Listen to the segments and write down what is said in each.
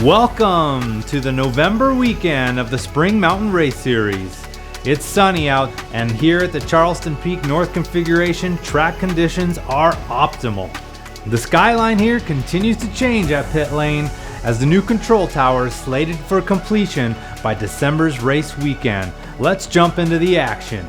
Welcome to the November weekend of the Spring Mountain Race Series. It's sunny out, and here at the Charleston Peak North configuration, track conditions are optimal. The skyline here continues to change at pit lane as the new control tower is slated for completion by December's race weekend. Let's jump into the action.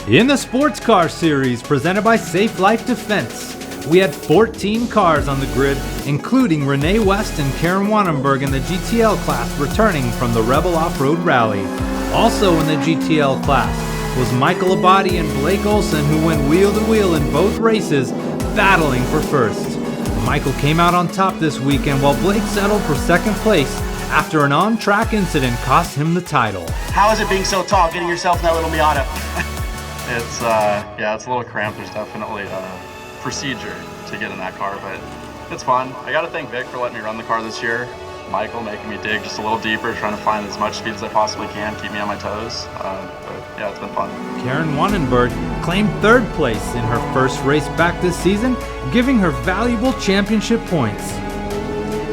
In the SportCar Series presented by Safe Life Defense, we had 14 cars on the grid, including Renee West and Karen Wannenberg in the GTL class returning from the Rebel Off-Road Rally. Also in the GTL class was Michael Abadi and Blake Olson, who went wheel to wheel in both races, battling for first. Michael came out on top this weekend while Blake settled for second place after an on-track incident cost him the title. How is it being so tall, getting yourself in that little Miata? It's a little cramped. There's definitely procedure to get in that car, but it's fun. I gotta thank Vic for letting me run the car this year. Michael making me dig just a little deeper, trying to find as much speed as I possibly can, keep me on my toes. But yeah, it's been fun. Karen Wannenberg claimed third place in her first race back this season, giving her valuable championship points.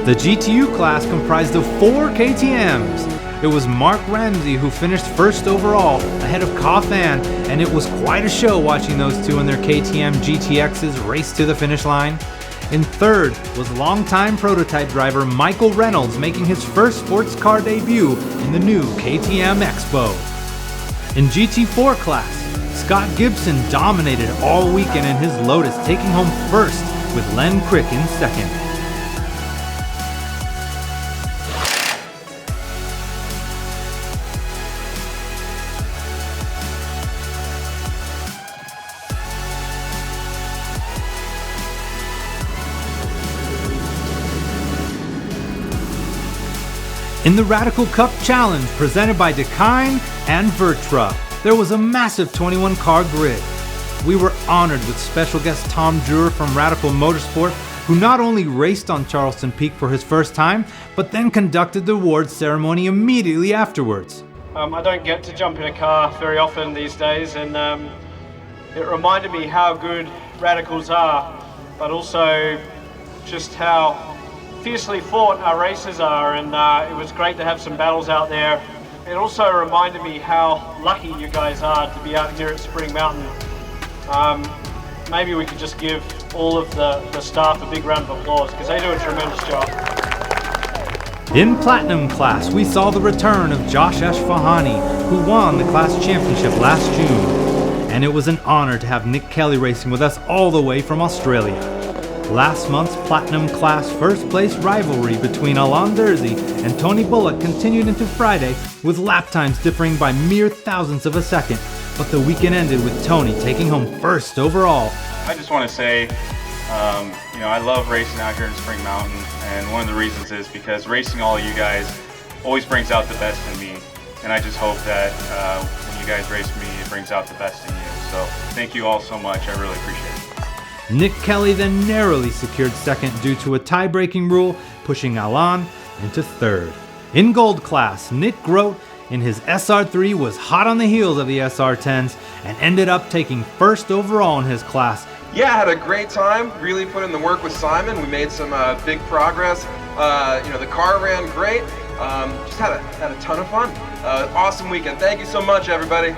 The GTU class comprised of 4 KTMs. It was Mark Ramsey who finished first overall ahead of Kaufman, and it was quite a show watching those two in their KTM GTXs race to the finish line. In third was longtime prototype driver Michael Reynolds making his first sports car debut in the new KTM Expo. In GT4 class, Scott Gibson dominated all weekend in his Lotus, taking home first with Len Crick in second. In the Radical Cup Challenge presented by Dakine and Vertra, there was a massive 21-car grid. We were honored with special guest Tom Drewer from Radical Motorsport, who not only raced on Charleston Peak for his first time, but then conducted the awards ceremony immediately afterwards. I don't get to jump in a car very often these days, and it reminded me how good Radicals are, but also just how fiercely fought our races are, and it was great to have some battles out there. It also reminded me how lucky you guys are to be out here at Spring Mountain. Maybe we could just give all of the staff a big round of applause, because they do a tremendous job. In Platinum class, we saw the return of Josh Eshfahani, who won the class championship last June. And it was an honor to have Nick Kelly racing with us all the way from Australia. Last month's Platinum class first place rivalry between Alain Dersey and Tony Bullock continued into Friday, with lap times differing by mere thousandths of a second, but the weekend ended with Tony taking home first overall. I just want to say, I love racing out here in Spring Mountain, and one of the reasons is because racing all of you guys always brings out the best in me, and I just hope that when you guys race me, it brings out the best in you. So thank you all so much. I really appreciate it. Nick Kelly then narrowly secured second due to a tie-breaking rule, pushing Alain into third. In gold class, Nick Grote in his SR3 was hot on the heels of the SR10s and ended up taking first overall in his class. Yeah, I had a great time, really put in the work with Simon. We made some big progress. The car ran great. Just had a ton of fun. Awesome weekend. Thank you so much, everybody.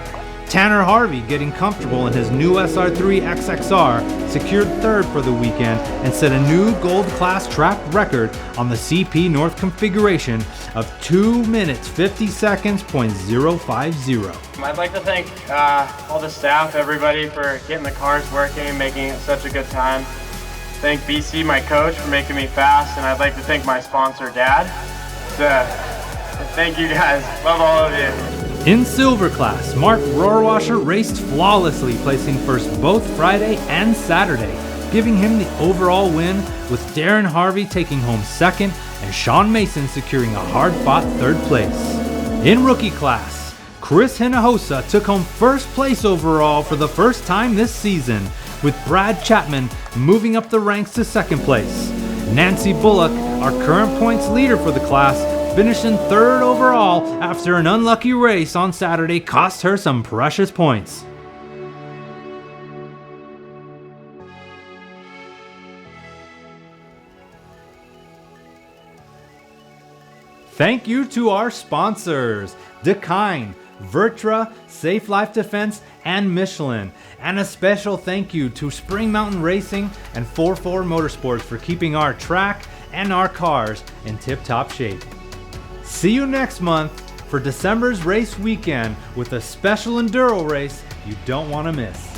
Tanner Harvey, getting comfortable in his new SR3 XXR, secured third for the weekend and set a new gold class track record on the CP North configuration of 2 minutes 50 seconds .050. I'd like to thank all the staff, everybody, for getting the cars working and making it such a good time. Thank BC, my coach, for making me fast, and I'd like to thank my sponsor, Dad. Thank you guys. Love all of you. In silver class, Mark Rohrwasser raced flawlessly, placing first both Friday and Saturday, giving him the overall win, with Darren Harvey taking home second and Sean Mason securing a hard-fought third place. In rookie class, Chris Hinojosa took home first place overall for the first time this season, with Brad Chapman moving up the ranks to second place. Nancy Bullock, our current points leader for the class, finishing third overall after an unlucky race on Saturday cost her some precious points. Thank you to our sponsors, Dakine, Vertra, Safe Life Defense, and Michelin. And a special thank you to Spring Mountain Racing and 4-4 Motorsports for keeping our track and our cars in tip-top shape. See you next month for December's race weekend with a special enduro race you don't want to miss.